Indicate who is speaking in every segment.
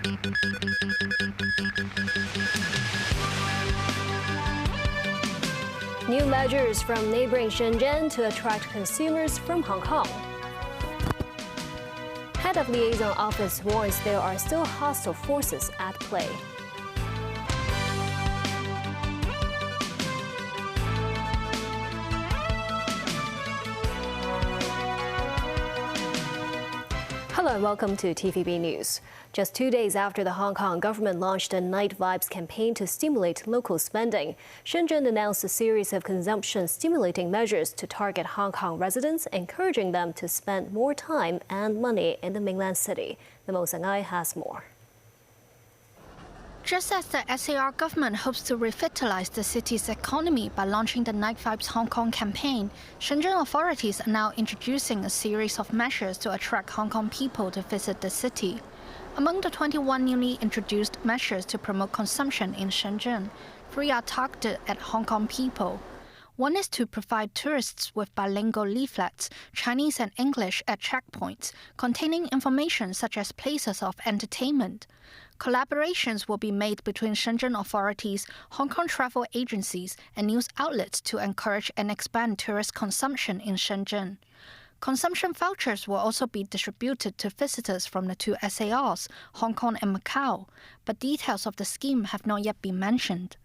Speaker 1: New measures from neighboring Shenzhen to attract consumers from Hong Kong. Head of Liaison Office warns there are still hostile forces at play. Hello and welcome to TVB News. Just 2 days after the Hong Kong government launched a Night Vibes campaign to stimulate local spending, Shenzhen announced a series of consumption-stimulating measures to target Hong Kong residents, encouraging them to spend more time and money in the mainland city. The Mo Sang-ai has more.
Speaker 2: Just as the SAR government hopes to revitalize the city's economy by launching the Night Vibes Hong Kong campaign, Shenzhen authorities are now introducing a series of measures to attract Hong Kong people to visit the city. Among the 21 newly introduced measures to promote consumption in Shenzhen, 3 are targeted at Hong Kong people. One is to provide tourists with bilingual leaflets, Chinese and English, at checkpoints, containing information such as places of entertainment. Collaborations will be made between Shenzhen authorities, Hong Kong travel agencies, and news outlets to encourage and expand tourist consumption in Shenzhen. Consumption vouchers will also be distributed to visitors from the 2 SARs, Hong Kong and Macau, but details of the scheme have not yet been mentioned.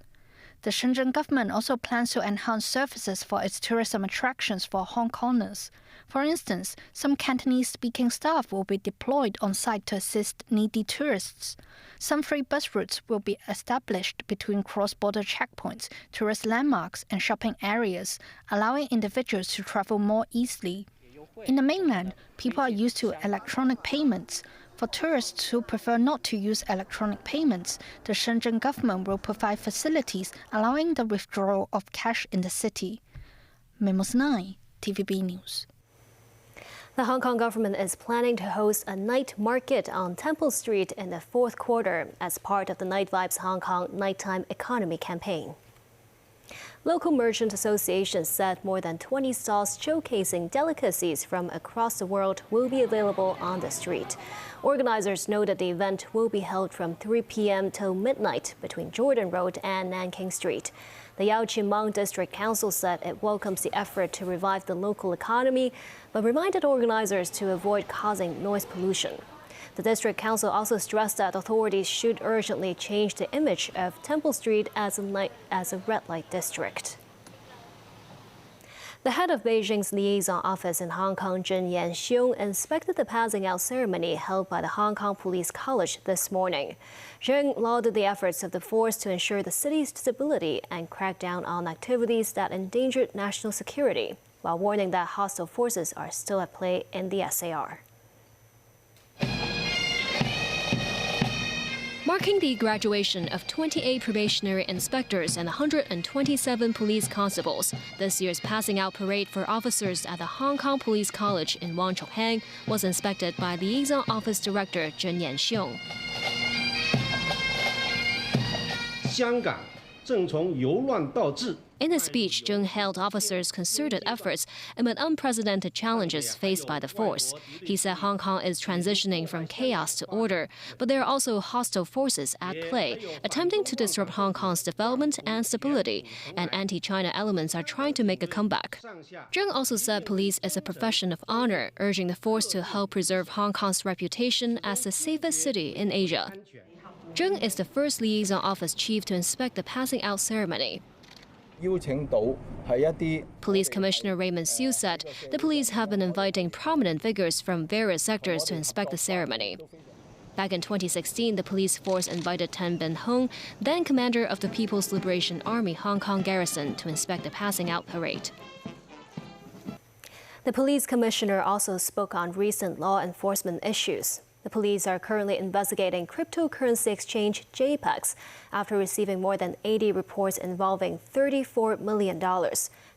Speaker 2: The Shenzhen government also plans to enhance services for its tourism attractions for Hong Kongers. For instance, some Cantonese-speaking staff will be deployed on site to assist needy tourists. Some free bus routes will be established between cross-border checkpoints, tourist landmarks, and shopping areas, allowing individuals to travel more easily. In the mainland, people are used to electronic payments. For tourists who prefer not to use electronic payments, the Shenzhen government will provide facilities allowing the withdrawal of cash in the city. Mo Sang-ai, TVB News.
Speaker 1: The Hong Kong government is planning to host a night market on Temple Street in the 4th quarter as part of the Night Vibes Hong Kong Nighttime Economy campaign. Local merchant associations said more than 20 stalls showcasing delicacies from across the world will be available on the street. Organizers know that the event will be held from 3 p.m. till midnight between Jordan Road and Nanking Street. The Yau Chin Mong District Council said it welcomes the effort to revive the local economy, but reminded organizers to avoid causing noise pollution. The District Council also stressed that authorities should urgently change the image of Temple Street as a red light district. The head of Beijing's liaison office in Hong Kong, Zheng Yanxiong, inspected the passing out ceremony held by the Hong Kong Police College this morning. Zheng lauded the efforts of the force to ensure the city's stability and crack down on activities that endangered national security, while warning that hostile forces are still at play in the SAR. Marking the graduation of 28 probationary inspectors and 127 police constables, this year's passing out parade for officers at the Hong Kong Police College in Wong Chuk Hang was inspected by Liaison Office Director Zheng Yanxiong.
Speaker 3: 香港正从由乱到治。
Speaker 1: In his speech, Zheng hailed officers' concerted efforts amid unprecedented challenges faced by the force. He said Hong Kong is transitioning from chaos to order, but there are also hostile forces at play, attempting to disrupt Hong Kong's development and stability, and anti-China elements are trying to make a comeback. Zheng also said police is a profession of honor, urging the force to help preserve Hong Kong's reputation as the safest city in Asia. Zheng is the first liaison office chief to inspect the passing out ceremony. Police Commissioner Raymond Siu said the police have been inviting prominent figures from various sectors to inspect the ceremony. Back in 2016, the police force invited Tan Ben Hong, then commander of the People's Liberation Army Hong Kong Garrison, to inspect the passing out parade. The police commissioner also spoke on recent law enforcement issues. The police are currently investigating cryptocurrency exchange JPEX after receiving more than 80 reports involving $34 million.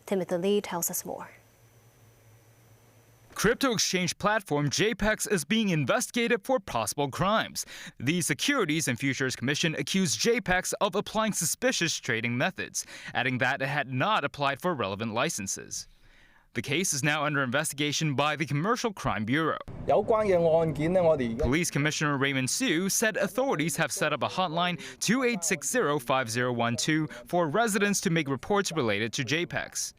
Speaker 1: Timothy Lee tells us more.
Speaker 4: Crypto exchange platform JPEX is being investigated for possible crimes. The Securities and Futures Commission accused JPEX of applying suspicious trading methods, adding that it had not applied for relevant licenses. The case is now under investigation by the Commercial Crime Bureau.
Speaker 5: 有關嘅案件呢，我哋
Speaker 4: Police Commissioner Raymond Siu said authorities have set up a hotline 2860-5012 for residents to make reports related to JPEX.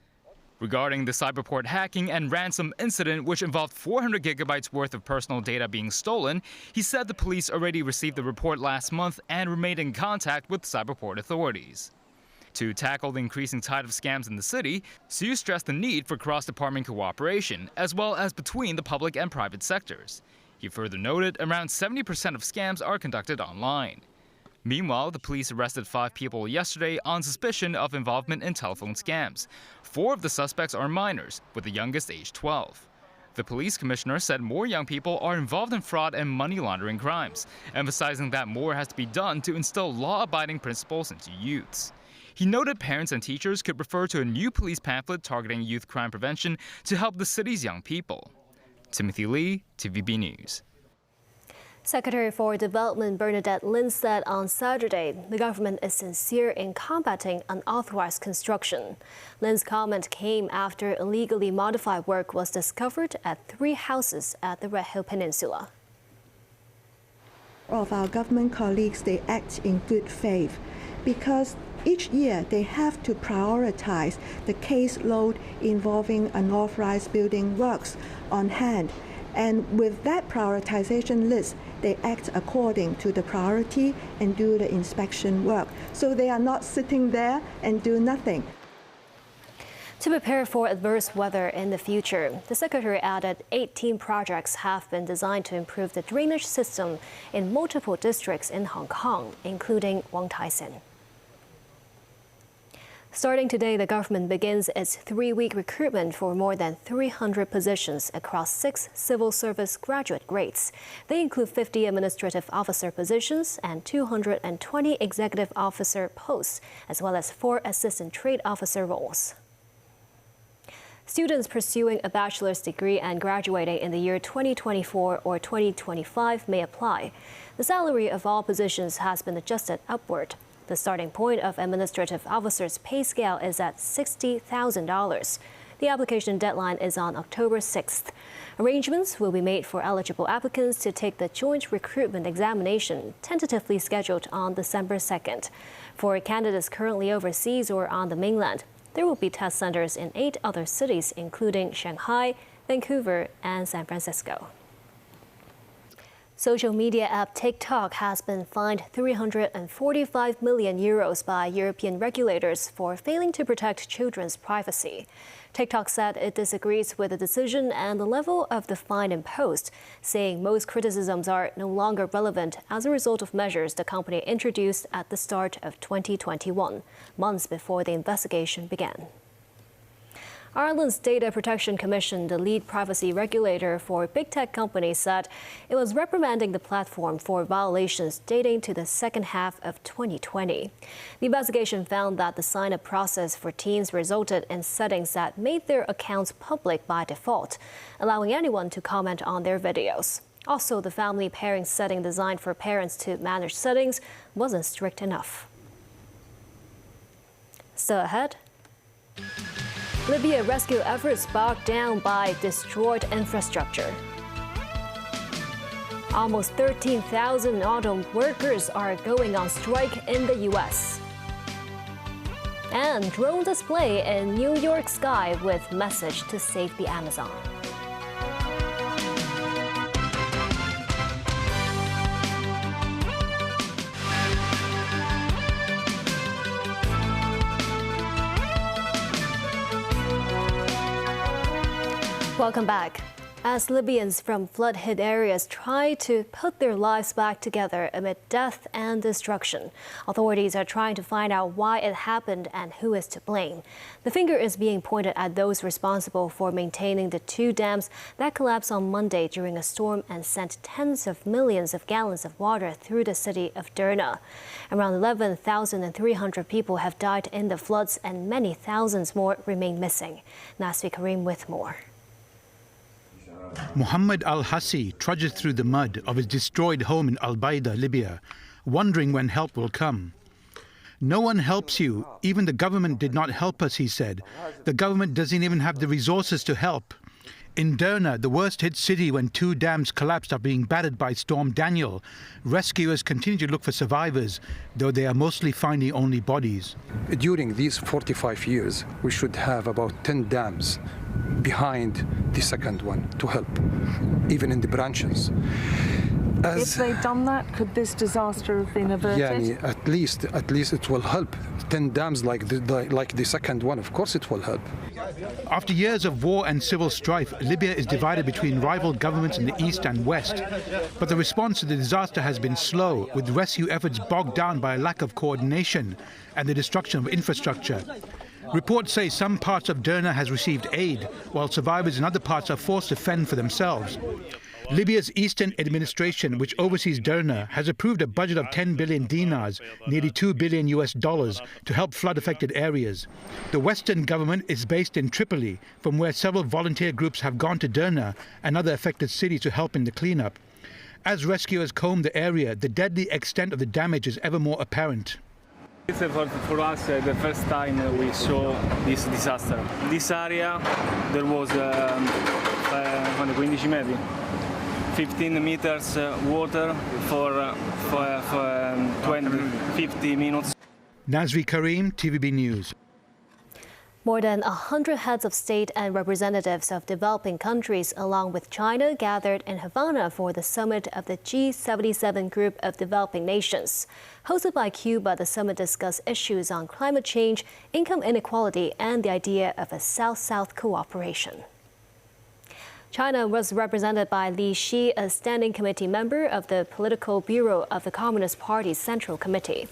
Speaker 4: Regarding the cyberport hacking and ransom incident, which involved 400 gigabytes worth of personal data being stolen, he said the police already received the report last month and remained in contact with cyberport authorities. To tackle the increasing tide of scams in the city, Siu stressed the need for cross-department cooperation, as well as between the public and private sectors. He further noted around 70% of scams are conducted online. Meanwhile, the police arrested 5 people yesterday on suspicion of involvement in telephone scams. 4 of the suspects are minors, with the youngest age 12. The police commissioner said more young people are involved in fraud and money laundering crimes, emphasizing that more has to be done to instill law-abiding principles into youths. He noted parents and teachers could refer to a new police pamphlet targeting youth crime prevention to help the city's young people. Timothy Lee, TVB News.
Speaker 1: Secretary for Development Bernadette Lin said on Saturday the government is sincere in combating unauthorized construction. Lin's comment came after illegally modified work was discovered at 3 houses at the Red Hill Peninsula.
Speaker 6: Of our government colleagues, they act in good faith because each year they have to prioritize the caseload involving unauthorized building works on hand. And with that prioritization list, they act according to the priority and do the inspection work. So they are not sitting there and do nothing.
Speaker 1: To prepare for adverse weather in the future, the Secretary added 18 projects have been designed to improve the drainage system in multiple districts in Hong Kong, including Wong Tai Sin. Starting today, the government begins its 3-week recruitment for more than 300 positions across 6 civil service graduate grades. They include 50 administrative officer positions and 220 executive officer posts, as well as 4 assistant trade officer roles. Students pursuing a bachelor's degree and graduating in the year 2024 or 2025 may apply. The salary of all positions has been adjusted upward. The starting point of administrative officers' pay scale is at $60,000. The application deadline is on October 6th. Arrangements will be made for eligible applicants to take the joint recruitment examination, tentatively scheduled on December 2nd. For candidates currently overseas or on the mainland, there will be test centers in 8 other cities, including Shanghai, Vancouver, and San Francisco. Social media app TikTok has been fined €345 million by European regulators for failing to protect children's privacy. TikTok said it disagrees with the decision and the level of the fine imposed, saying most criticisms are no longer relevant as a result of measures the company introduced at the start of 2021, months before the investigation began. Ireland's Data Protection Commission, the lead privacy regulator for big tech companies, said it was reprimanding the platform for violations dating to the second half of 2020. The investigation found that the sign-up process for teens resulted in settings that made their accounts public by default, allowing anyone to comment on their videos. Also, the family pairing setting designed for parents to manage settings wasn't strict enough. Still ahead, Libya rescue efforts bogged down by destroyed infrastructure. Almost 13,000 auto workers are going on strike in the U.S. And drone display in New York sky with message to save the Amazon. Welcome back. As Libyans from flood-hit areas try to put their lives back together amid death and destruction, authorities are trying to find out why it happened and who is to blame. The finger is being pointed at those responsible for maintaining the 2 dams that collapsed on Monday during a storm and sent tens of millions of gallons of water through the city of Derna. Around 11,300 people have died in the floods and many thousands more remain missing. Nasri Karim with more.
Speaker 7: Muhammad al-Hassi trudges through the mud of his destroyed home in Al-Baida, Libya, wondering when help will come. No one helps you. Even the government did not help us, he said. The government doesn't even have the resources to help. In Derna, the worst-hit city when 2 dams collapsed after being battered by Storm Daniel, rescuers continue to look for survivors, though they are mostly finding only bodies.
Speaker 8: During these 45 years, we should have about 10 dams behind the second one to help, even in the branches.
Speaker 9: If they'd done that, could this disaster have been averted?
Speaker 8: Yeah, at least it will help. 10 dams like the second one, of course it will help.
Speaker 7: After years of war and civil strife, Libya is divided between rival governments in the east and west. But the response to the disaster has been slow, with rescue efforts bogged down by a lack of coordination and the destruction of infrastructure. Reports say some parts of Derna has received aid, while survivors in other parts are forced to fend for themselves. Libya's Eastern Administration, which oversees Derna, has approved a budget of 10 billion dinars, nearly $2 billion to help flood-affected areas. The Western government is based in Tripoli, from where several volunteer groups have gone to Derna and other affected cities to help in the cleanup. As rescuers comb the area, the deadly extent of the damage is ever more apparent.
Speaker 10: It's for us the first time we saw this disaster. This area, there was 15 metri. 15 meters water for 50 minutes.
Speaker 7: Nazri Karim, TVB News.
Speaker 1: More than 100 heads of state and representatives of developing countries, along with China, gathered in Havana for the summit of the G77 group of developing nations. Hosted by Cuba, the summit discussed issues on climate change, income inequality, and the idea of a South-South cooperation. China was represented by Li Xi, a standing committee member of the Political Bureau of the Communist Party's Central Committee.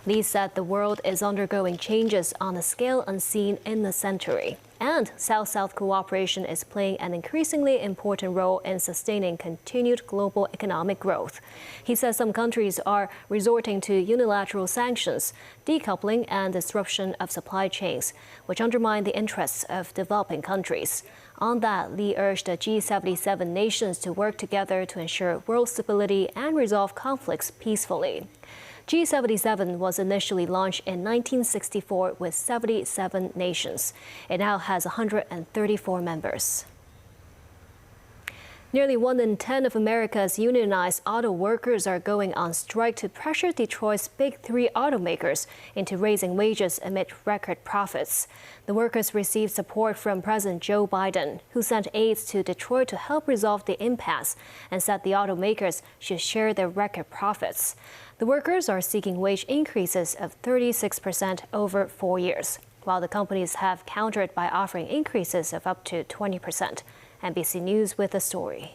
Speaker 1: Li said the world is undergoing changes on a scale unseen in the century, and South-South cooperation is playing an increasingly important role in sustaining continued global economic growth. He says some countries are resorting to unilateral sanctions, decoupling, and disruption of supply chains, which undermine the interests of developing countries. On that, Li urged the G77 nations to work together to ensure world stability and resolve conflicts peacefully. G77 was initially launched in 1964 with 77 nations. It now has 134 members. Nearly 1 in 10 of America's unionized auto workers are going on strike to pressure Detroit's big 3 automakers into raising wages amid record profits. The workers received support from President Joe Biden, who sent aides to Detroit to help resolve the impasse and said the automakers should share their record profits. The workers are seeking wage increases of 36% over 4 years, while the companies have countered by offering increases of up to 20%. NBC News with a story.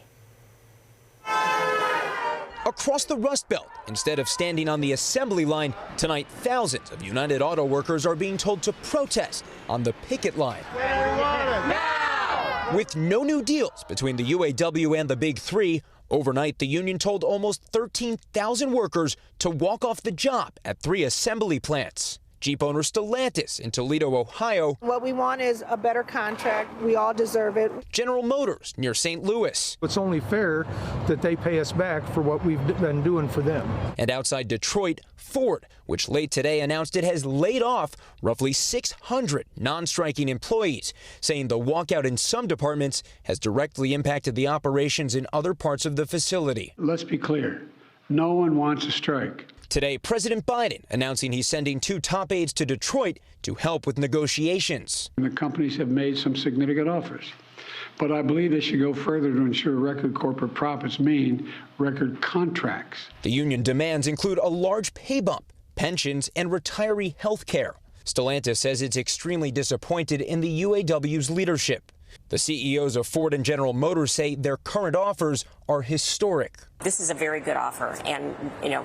Speaker 11: Across the Rust Belt, instead of standing on the assembly line, tonight thousands of United Auto Workers are being told to protest on the picket line. Now! With no new deals between the UAW and the Big 3, overnight the union told almost 13,000 workers to walk off the job at 3 assembly plants. Jeep owner Stellantis in Toledo, Ohio.
Speaker 12: What we want is a better contract. We all deserve it.
Speaker 11: General Motors near St. Louis.
Speaker 5: It's only fair that they pay us back for what we've been doing for them.
Speaker 11: And outside Detroit, Ford, which late today announced it has laid off roughly 600 non-striking employees, saying the walkout in some departments has directly impacted the operations in other parts of the facility.
Speaker 13: Let's be clear. No one wants a strike.
Speaker 11: Today, President Biden announcing he's sending 2 top aides to Detroit to help with negotiations.
Speaker 13: The companies have made some significant offers, but I believe they should go further to ensure record corporate profits mean record contracts.
Speaker 11: The union demands include a large pay bump, pensions, and retiree health care. Stellantis says it's extremely disappointed in the UAW's leadership. The CEOs of Ford and General Motors say their current offers are historic.
Speaker 14: This is a very good offer, and,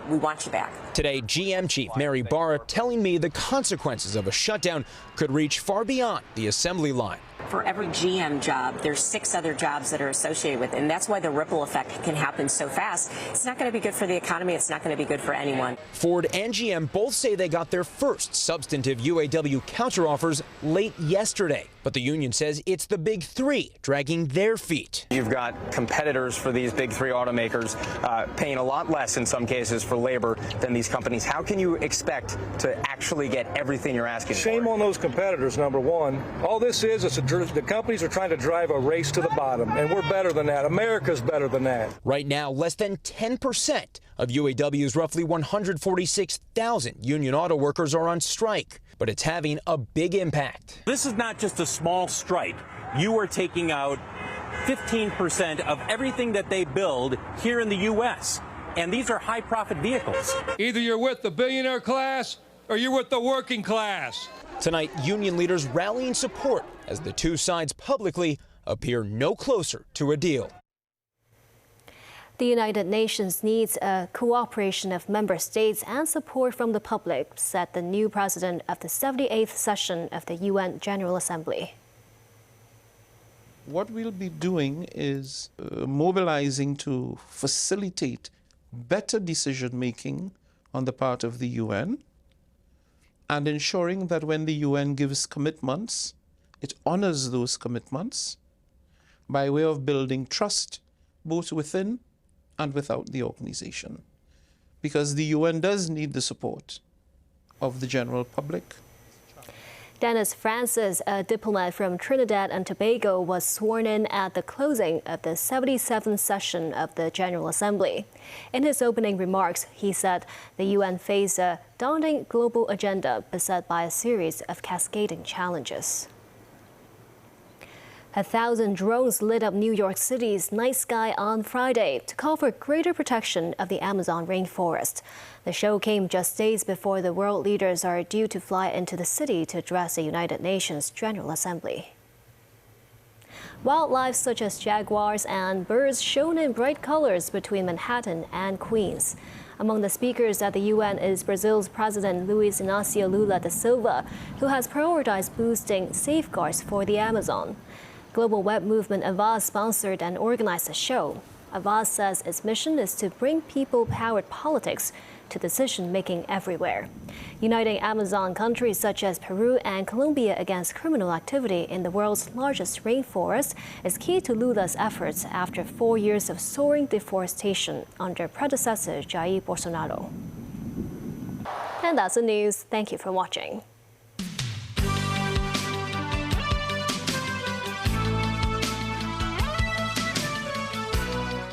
Speaker 14: we want you back.
Speaker 11: Today, GM chief Mary Barra telling me the consequences of a shutdown could reach far beyond the assembly line.
Speaker 14: For every GM job, there's 6 other jobs that are associated with it, and that's why the ripple effect can happen so fast. It's not going to be good for the economy. It's not going to be good for anyone.
Speaker 11: Ford and GM both say they got their first substantive UAW counteroffers late yesterday. But the union says it's the big three dragging their feet.
Speaker 15: You've got competitors for these big three automakers paying a lot less in some cases for labor than these companies. How can you expect to actually get everything you're asking for?
Speaker 16: Shame on those competitors, number one. All this is the companies are trying to drive a race to the bottom, and we're better than that. America's better than that.
Speaker 11: Right now, less than 10% of UAW's roughly 146,000 union auto workers are on strike, but it's having a big impact.
Speaker 17: This is not just a small strike. You are taking out 15% of everything that they build here in the U.S., and these are high-profit vehicles.
Speaker 18: Either you're with the billionaire class or you're with the working class.
Speaker 11: Tonight, union leaders rallying support as the two sides publicly appear no closer to a deal.
Speaker 1: The United Nations needs a cooperation of member states and support from the public, said the new president of the 78th session of the UN General Assembly.
Speaker 19: What we'll be doing is mobilizing to facilitate better decision-making on the part of the UN and ensuring that when the UN gives commitments, it honors those commitments by way of building trust both within and without the organization. Because the UN does need the support of the general public.
Speaker 1: Dennis Francis, a diplomat from Trinidad and Tobago, was sworn in at the closing of the 77th session of the General Assembly. In his opening remarks, he said the UN faced a daunting global agenda beset by a series of cascading challenges. 1,000 drones lit up New York City's night sky on Friday to call for greater protection of the Amazon rainforest. The show came just days before the world leaders are due to fly into the city to address the United Nations General Assembly. Wildlife such as jaguars and birds shone in bright colors between Manhattan and Queens. Among the speakers at the UN is Brazil's President Luiz Inácio Lula da Silva, who has prioritized boosting safeguards for the Amazon. Global Web Movement Avaz sponsored and organized the show. Avaz says its mission is to bring people-powered politics to decision-making everywhere. Uniting Amazon countries such as Peru and Colombia against criminal activity in the world's largest rainforest is key to Lula's efforts after 4 years of soaring deforestation under predecessor Jair Bolsonaro. And that's the news. Thank you for watching.